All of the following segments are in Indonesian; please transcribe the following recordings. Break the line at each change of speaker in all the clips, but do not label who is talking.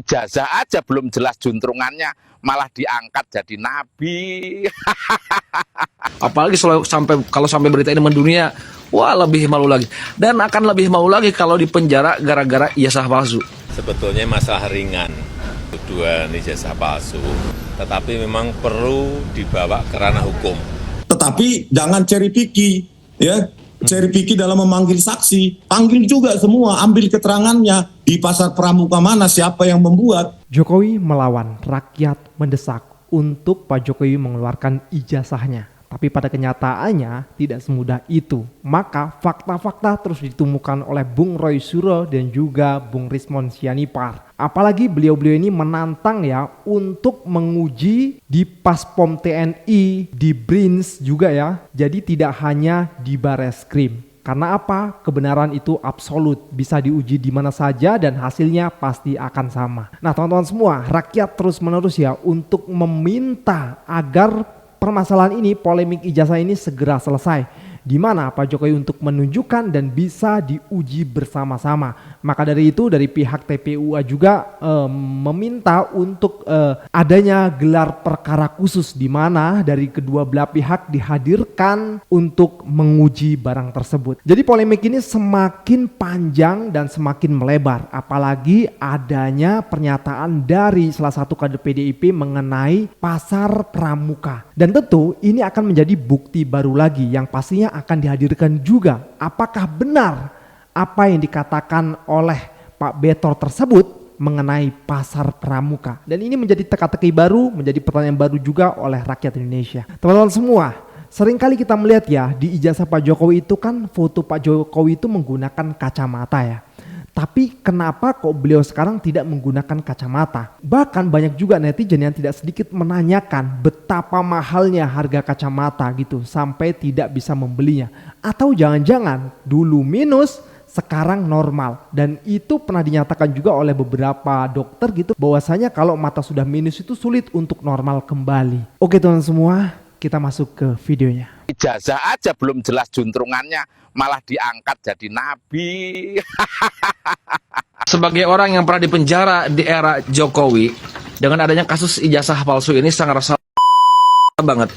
Ijazah aja belum jelas juntrungannya, malah diangkat jadi nabi.
Apalagi kalau sampai berita ini mendunia, wah lebih malu lagi. Dan akan lebih malu lagi kalau dipenjara gara-gara ijazah palsu.
Sebetulnya masalah ringan, tuduhan ijazah palsu, tetapi memang perlu dibawa ke ranah hukum.
Tetapi jangan cherry picky, ya. Cherry picky dalam memanggil saksi, panggil juga semua, ambil keterangannya di pasar pramuka mana, siapa yang membuat.
Jokowi melawan, rakyat mendesak untuk Pak Jokowi mengeluarkan ijazahnya. Tapi pada kenyataannya tidak semudah itu. Maka fakta-fakta terus ditemukan oleh Bung Roy Suryo dan juga Bung Rismon Sianipar. Apalagi beliau-beliau ini menantang ya untuk menguji di Paspom TNI, di BRINS juga ya. Jadi tidak hanya di Bareskrim. Karena apa? Kebenaran itu absolut, bisa diuji di mana saja dan hasilnya pasti akan sama. Nah teman-teman semua, rakyat terus menerus ya untuk meminta agar permasalahan ini, polemik ijazah ini segera selesai. Di mana Pak Jokowi untuk menunjukkan dan bisa diuji bersama-sama. Maka dari itu dari pihak TPUA juga meminta untuk adanya gelar perkara khusus di mana dari kedua belah pihak dihadirkan untuk menguji barang tersebut. Jadi polemik ini semakin panjang dan semakin melebar. Apalagi adanya pernyataan dari salah satu kader PDIP mengenai pasar pramuka. Dan tentu ini akan menjadi bukti baru lagi yang pastinya akan dihadirkan juga apakah benar apa yang dikatakan oleh Pak Betor tersebut mengenai pasar pramuka. Dan ini menjadi teka-teki baru, menjadi pertanyaan baru juga oleh rakyat Indonesia. Teman-teman semua, seringkali kita melihat ya di ijazah Pak Jokowi itu kan foto Pak Jokowi itu menggunakan kacamata ya. Tapi kenapa kok beliau sekarang tidak menggunakan kacamata? Bahkan banyak juga netizen yang tidak sedikit menanyakan betapa mahalnya harga kacamata gitu sampai tidak bisa membelinya. Atau jangan-jangan dulu minus sekarang normal. Dan itu pernah dinyatakan juga oleh beberapa dokter gitu bahwasanya kalau mata sudah minus itu sulit untuk normal kembali. Oke teman-teman semua, kita masuk ke videonya.
Ijazah aja belum jelas juntrungannya, malah diangkat jadi nabi.
Sebagai orang yang pernah dipenjara di era Jokowi, dengan adanya kasus ijazah palsu ini sangat rasa banget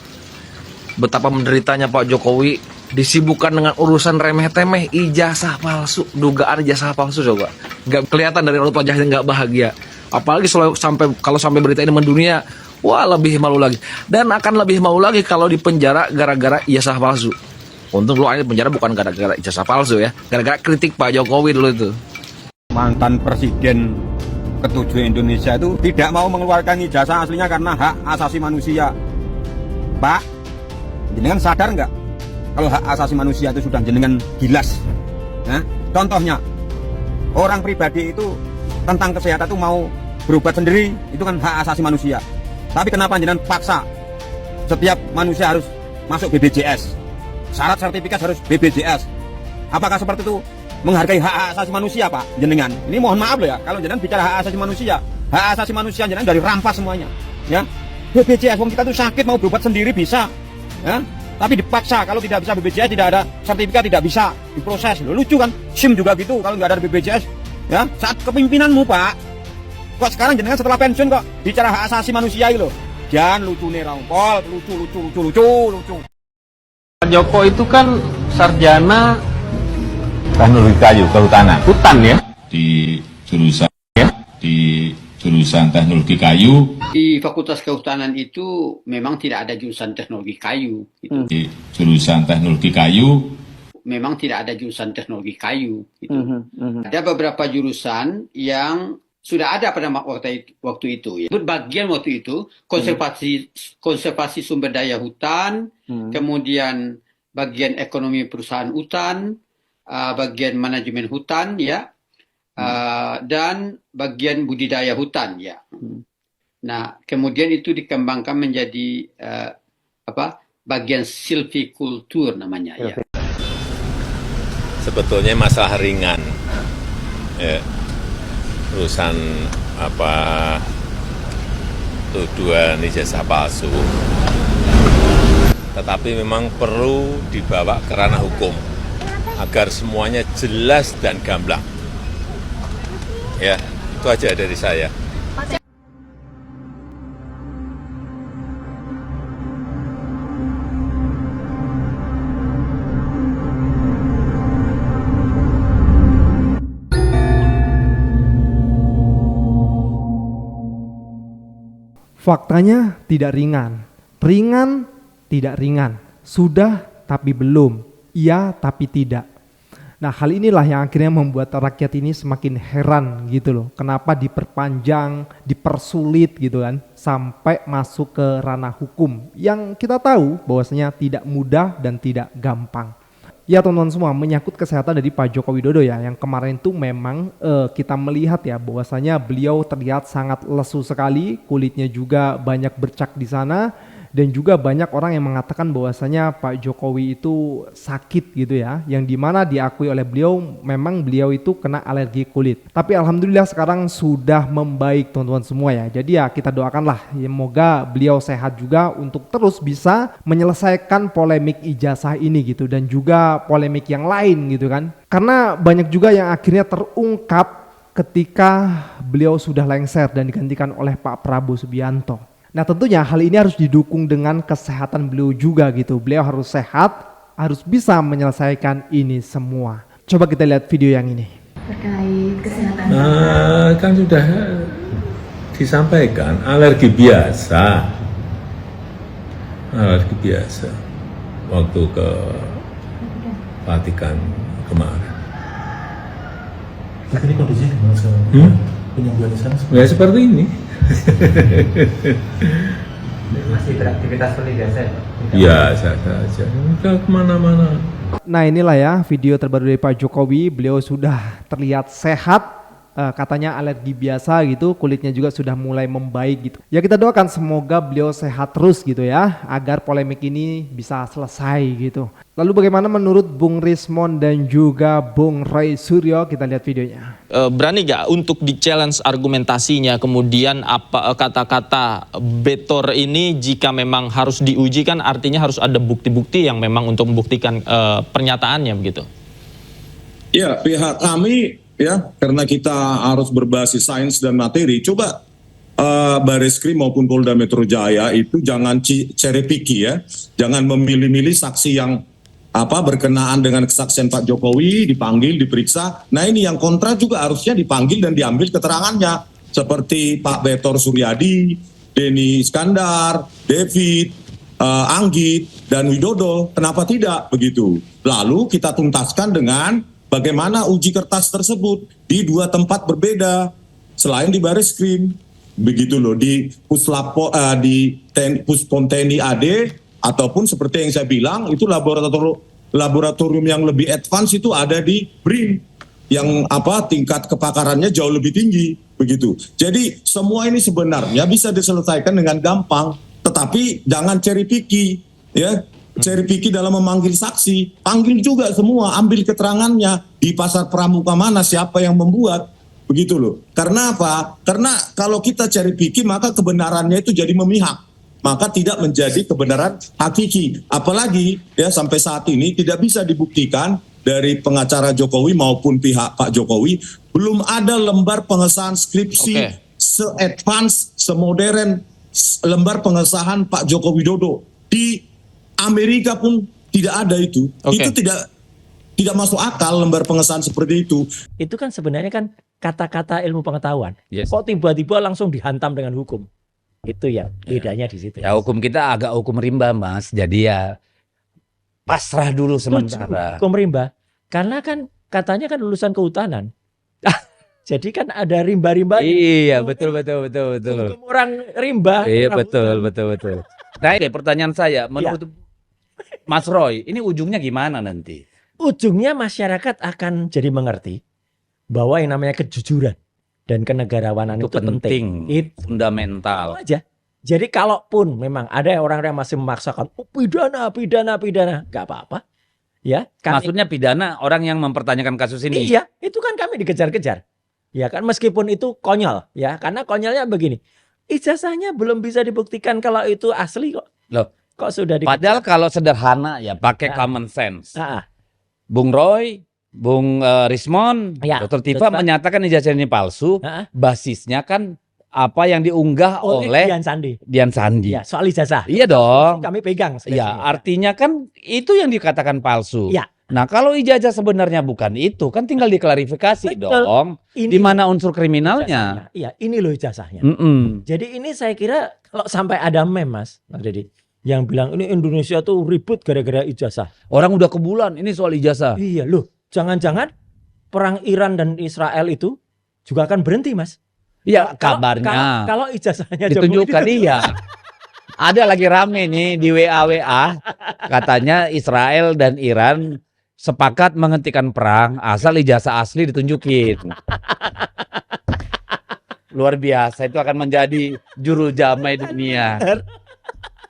betapa menderitanya Pak Jokowi disibukkan dengan urusan remeh-temeh ijazah palsu, dugaan ijazah palsu. Coba nggak kelihatan dari raut wajahnya nggak bahagia. Apalagi kalau sampai berita ini mendunia, wah lebih malu lagi. Dan akan lebih malu lagi kalau dipenjara gara-gara ijazah palsu. Untung lu ini penjara bukan gara-gara ijazah palsu ya, gara-gara kritik Pak Jokowi dulu itu.
Mantan Presiden ke-7 Indonesia itu tidak mau mengeluarkan ijazah aslinya karena hak asasi manusia. Pak, jenengan sadar nggak kalau hak asasi manusia itu sudah jenengan jelas? Nah, contohnya orang pribadi itu tentang kesehatan itu mau berobat sendiri, itu kan hak asasi manusia. Tapi kenapa jenengan paksa setiap manusia harus masuk BPJS? Syarat sertifikat harus BPJS. Apakah seperti itu menghargai hak asasi manusia, Pak? Jenengan ini mohon maaf loh ya, kalau jenengan bicara hak asasi manusia jenengan dari rampas semuanya ya. BPJS, wong kita tuh sakit mau berobat sendiri bisa ya, tapi dipaksa. Kalau tidak bisa BPJS, tidak ada sertifikat, tidak bisa diproses. Loh, lucu kan? SIM juga gitu, kalau nggak ada BPJS ya. Saat kepemimpinanmu, Pak, kok sekarang jenengan setelah pensiun kok bicara hak asasi manusia itu loh. Jangan lucu nih Rampol, lucu.
Pak Joko itu kan sarjana
teknologi kayu kehutanan
hutan ya,
di jurusan teknologi kayu.
Di Fakultas Kehutanan itu memang tidak ada jurusan teknologi kayu gitu.
Di jurusan teknologi kayu
memang tidak ada jurusan teknologi kayu gitu. Ada beberapa jurusan yang sudah ada pada waktu itu ya. Bagian waktu itu konservasi sumber daya hutan, kemudian bagian ekonomi perusahaan hutan, bagian manajemen hutan ya, dan bagian budidaya hutan ya. Nah, kemudian itu dikembangkan menjadi bagian silvikultur namanya ya.
Sebetulnya masalah ringan. Urusan tuduhan ijazah palsu, tetapi memang perlu dibawa ke ranah hukum agar semuanya jelas dan gamblang ya. Itu aja dari saya.
Faktanya tidak ringan. Ringan, tidak ringan. Sudah tapi belum. Iya tapi tidak. Nah, hal inilah yang akhirnya membuat rakyat ini semakin heran gitu loh. Kenapa diperpanjang, dipersulit gitu kan, sampai masuk ke ranah hukum yang kita tahu bahwasanya tidak mudah dan tidak gampang. Ya teman-teman semua, menyangkut kesehatan dari Pak Joko Widodo ya, yang kemarin tuh memang kita melihat ya bahwasanya beliau terlihat sangat lesu sekali, kulitnya juga banyak bercak di sana. Dan juga banyak orang yang mengatakan bahwasanya Pak Jokowi itu sakit gitu ya, yang dimana diakui oleh beliau memang beliau itu kena alergi kulit. Tapi alhamdulillah sekarang sudah membaik teman-teman semua ya. Jadi ya kita doakanlah, ya, semoga beliau sehat juga untuk terus bisa menyelesaikan polemik ijazah ini gitu, dan juga polemik yang lain gitu kan. Karena banyak juga yang akhirnya terungkap ketika beliau sudah lengser dan digantikan oleh Pak Prabowo Subianto. Nah tentunya hal ini harus didukung dengan kesehatan beliau juga gitu. Beliau harus sehat, harus bisa menyelesaikan ini semua. Coba kita lihat video yang ini.
Terkait kesehatan
Kan sudah disampaikan, alergi biasa. Alergi biasa. Waktu ke Vatikan kemarin.
Ini kondisinya gimana sekarang? Penyembuhan di sana?
Ya seperti ini.
Masih beraktivitas seperti biasa ya?
Biasa saja. Enggak kemana-mana.
Nah inilah ya video terbaru dari Pak Jokowi. Beliau sudah terlihat sehat. Katanya alergi biasa gitu, kulitnya juga sudah mulai membaik gitu. Ya kita doakan semoga beliau sehat terus gitu ya, agar polemik ini bisa selesai gitu. Lalu bagaimana menurut Bung Rismon dan juga Bung Roy Suryo? Kita lihat videonya.
Berani gak untuk di-challenge argumentasinya, kemudian apa kata-kata Betor ini jika memang harus diuji kan artinya harus ada bukti-bukti yang memang untuk membuktikan pernyataannya begitu?
Ya, pihak kami ya, karena kita harus berbasis sains dan materi, coba Bareskrim maupun Polda Metro Jaya itu jangan cherry picky ya, jangan memilih-milih saksi yang berkenaan dengan kesaksian Pak Jokowi, dipanggil, diperiksa. Nah ini yang kontra juga harusnya dipanggil dan diambil keterangannya, seperti Pak Betor Suryadi, Denny Iskandar, David, Anggit, dan Widodo. Kenapa tidak begitu? Lalu kita tuntaskan dengan bagaimana uji kertas tersebut di dua tempat berbeda selain di Bareskrim, begitu loh, di Puslapo, di Puspom TNI AD, ataupun seperti yang saya bilang itu laboratorium yang lebih advance itu ada di BRIN yang tingkat kepakarannya jauh lebih tinggi begitu. Jadi semua ini sebenarnya bisa diselesaikan dengan gampang, tetapi jangan cherry picky ya. Cherry picky dalam memanggil saksi, panggil juga semua, ambil keterangannya di pasar pramuka mana, siapa yang membuat, begitu loh. Karena apa? Karena kalau kita cherry picky maka kebenarannya itu jadi memihak, maka tidak menjadi kebenaran hakiki. Apalagi ya sampai saat ini tidak bisa dibuktikan dari pengacara Jokowi maupun pihak Pak Jokowi, belum ada lembar pengesahan skripsi se-advance, semodern lembar pengesahan Pak Joko Widodo. Di Amerika pun tidak ada itu. Itu tidak masuk akal lembar pengesahan seperti itu.
Itu kan sebenarnya kan kata-kata ilmu pengetahuan. Kok tiba-tiba langsung dihantam dengan hukum? Itu ya bedanya di situ.
Ya hukum kita agak hukum rimba Mas. Jadi ya pasrah dulu sementara.
Hukum rimba. Karena kan katanya kan lulusan kehutanan. Jadi kan ada rimba-rimba.
Iya betul.
Hukum orang rimba.
Iya betul. Nah ini pertanyaan saya, menurut Mas Roy, ini ujungnya gimana nanti?
Ujungnya masyarakat akan jadi mengerti bahwa yang namanya kejujuran dan kenegarawanan itu penting.
Itu fundamental.
Itu aja. Jadi kalaupun memang ada orang-orang yang masih memaksakan pidana, nggak apa-apa. Ya,
maksudnya pidana orang yang mempertanyakan kasus ini.
Iya, itu kan kami dikejar-kejar. Ya kan, meskipun itu konyol, ya, karena konyolnya begini. Ijazahnya belum bisa dibuktikan kalau itu asli kok.
Loh,
kok sudah
padahal kalau sederhana ya pakai common sense. Bung Roy, Bung Rismon, Dr. Tifa menyatakan ijazah ini palsu. Basisnya kan apa yang diunggah oleh Dian Sandi.
Ya, soal ijazah.
Iya dong.
Kami pegang.
Ya, artinya kan itu yang dikatakan palsu.
Ya.
Nah, kalau ijazah sebenarnya bukan itu, kan tinggal diklarifikasi dong. Di mana unsur kriminalnya?
Iya, ini loh ijazahnya. Jadi ini saya kira Kalau sampai ada meme Mas Dedi, yang bilang ini Indonesia tuh ribut gara-gara ijazah.
Orang udah ke bulan ini soal ijazah.
Iya loh, jangan-jangan perang Iran dan Israel itu juga akan berhenti Mas.
Iya kabarnya.
Kalau ijazahnya
ditunjukkan iya. Ada lagi rame nih di WA. Katanya Israel dan Iran sepakat menghentikan perang asal ijazah asli ditunjukin. Luar biasa, itu akan menjadi juru damai dunia.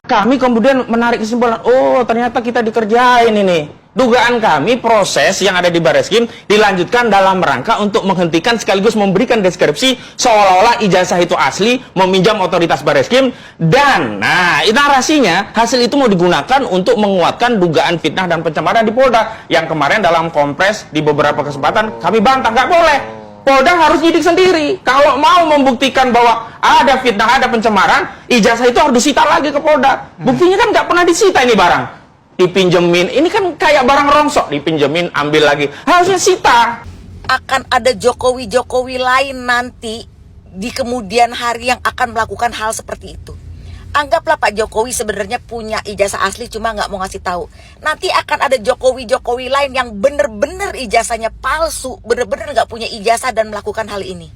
Kami kemudian menarik kesimpulan, oh ternyata kita dikerjain ini. Dugaan kami proses yang ada di Bareskrim dilanjutkan dalam rangka untuk menghentikan sekaligus memberikan deskripsi seolah-olah ijazah itu asli, meminjam otoritas Bareskrim, dan nah narasinya hasil itu mau digunakan untuk menguatkan dugaan fitnah dan pencemaran di Polda yang kemarin dalam kompres di beberapa kesempatan kami bantah, nggak boleh. Polda harus nyidik sendiri. Kalau mau membuktikan bahwa ada fitnah, ada pencemaran, ijazah itu harus disita lagi ke Polda. Buktinya kan nggak pernah disita ini barang. Dipinjemin, ini kan kayak barang rongsok. Dipinjemin, ambil lagi. Harusnya sita.
Akan ada Jokowi-Jokowi lain nanti di kemudian hari yang akan melakukan hal seperti itu. Anggaplah Pak Jokowi sebenarnya punya ijazah asli cuma nggak mau ngasih tahu. Nanti akan ada Jokowi-Jokowi lain yang bener-bener ijazahnya palsu, bener-bener nggak punya ijazah dan melakukan hal ini.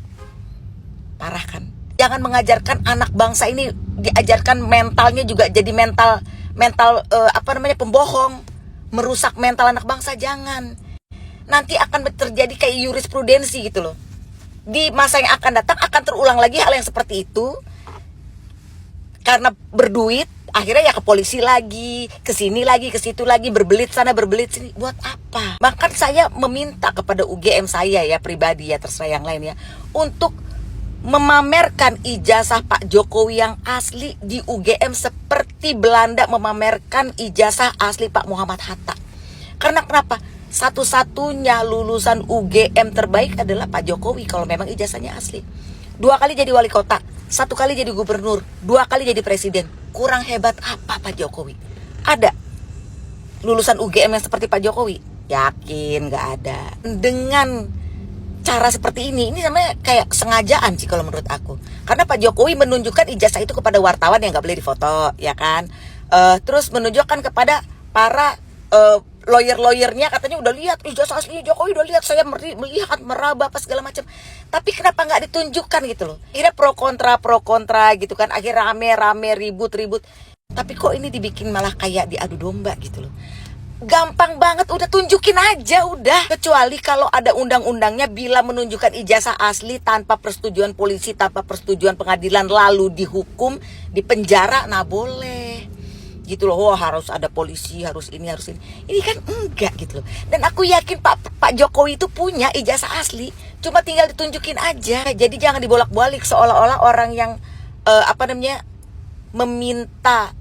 Parah kan? Jangan mengajarkan anak bangsa ini, diajarkan mentalnya juga jadi mental pembohong, merusak mental anak bangsa. Jangan. Nanti akan terjadi kayak jurisprudensi gitu loh. Di masa yang akan datang akan terulang lagi hal yang seperti itu. Karena berduit, akhirnya ya ke polisi lagi, ke sini lagi, ke situ lagi, berbelit sana, berbelit sini. Buat apa? Bahkan saya meminta kepada UGM saya ya, pribadi ya, terserah yang lain ya, untuk memamerkan ijazah Pak Jokowi yang asli di UGM seperti Belanda memamerkan ijazah asli Pak Muhammad Hatta. Karena kenapa? Satu-satunya lulusan UGM terbaik adalah Pak Jokowi kalau memang ijazahnya asli. 2 kali jadi wali kota, 1 kali jadi gubernur, 2 kali jadi presiden. Kurang hebat apa Pak Jokowi? Ada lulusan UGM yang seperti Pak Jokowi? Yakin gak ada. Dengan cara seperti ini namanya kayak kesengajaan sih kalau menurut aku. Karena Pak Jokowi menunjukkan ijazah itu kepada wartawan yang gak boleh difoto, ya kan? Terus menunjukkan kepada para lawyer-lawyernya, katanya udah lihat ijazah aslinya Jokowi, udah lihat, saya melihat, meraba apa segala macam. Tapi kenapa nggak ditunjukkan gitu loh? Akhirnya pro kontra gitu kan, akhirnya rame ribut. Tapi kok ini dibikin malah kayak diadu domba gitu loh. Gampang banget, udah tunjukin aja udah. Kecuali kalau ada undang-undangnya, bila menunjukkan ijazah asli tanpa persetujuan polisi, tanpa persetujuan pengadilan, lalu dihukum, dipenjara, nah boleh gitu loh. Oh, harus ada polisi, harus ini. Ini kan enggak gitu loh. Dan aku yakin Pak Jokowi itu punya ijazah asli, cuma tinggal ditunjukin aja. Jadi jangan dibolak-balik seolah-olah orang yang meminta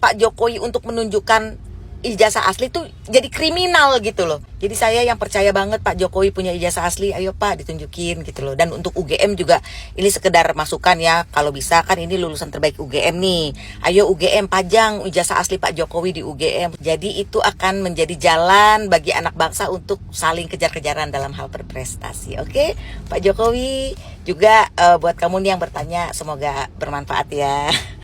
Pak Jokowi untuk menunjukkan ijazah asli itu jadi kriminal gitu loh. Jadi saya yang percaya banget Pak Jokowi punya ijazah asli, ayo Pak ditunjukin gitu loh. Dan untuk UGM juga ini sekedar masukan ya, kalau bisa kan ini lulusan terbaik UGM nih, ayo UGM pajang ijazah asli Pak Jokowi di UGM. Jadi itu akan menjadi jalan bagi anak bangsa untuk saling kejar-kejaran dalam hal berprestasi. Oke Pak Jokowi, juga buat kamu nih yang bertanya, semoga bermanfaat ya.